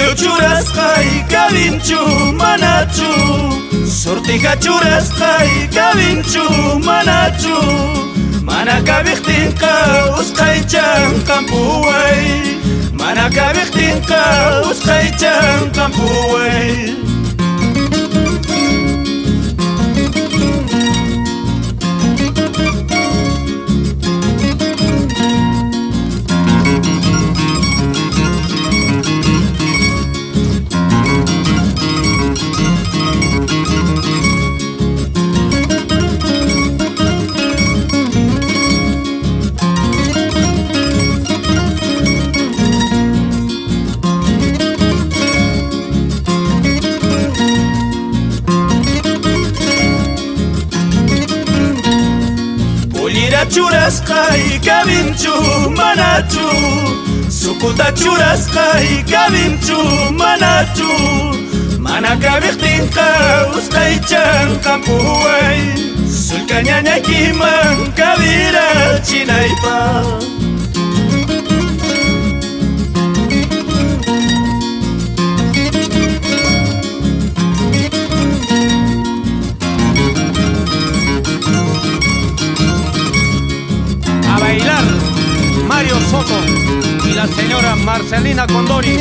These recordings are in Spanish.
Mario churasqay kabinchu manachu Surtiqa churasqay kabinchu manachu Mana kabiqtinqa usqaychan qampuway Mana kabiqtinqa usqaychan qampuway Churasqay kabinchu manachu Sukuta churasqay kabinchu manachu Mana kabiqtinqa usqaychan qampuway Sulka ñañaykiman kabirachinaypaq Bailar Mario Soto y la señora Marcelina Condori.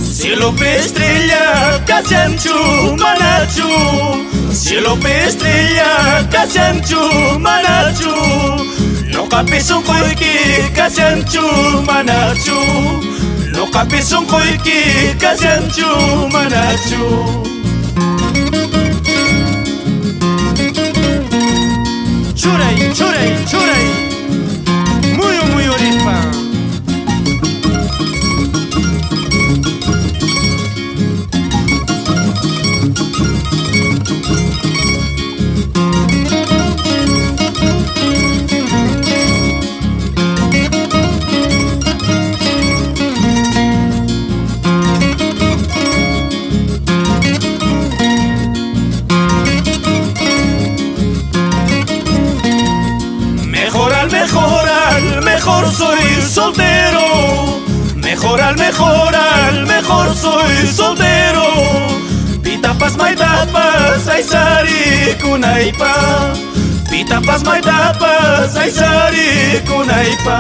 Cielo pe estrella Kasianchu manachu Cielo pe estrella Kasianchu manachu Noqapi sunquyki Kasianchu manachu Noqapi sunquyki Kasianchu manachu Churay, churay, churay Muy orispa Mejor soy soltero Mejor soy soltero Pitapas maitapas aysari kunaypa Pitapas maitapas aysari kunaypa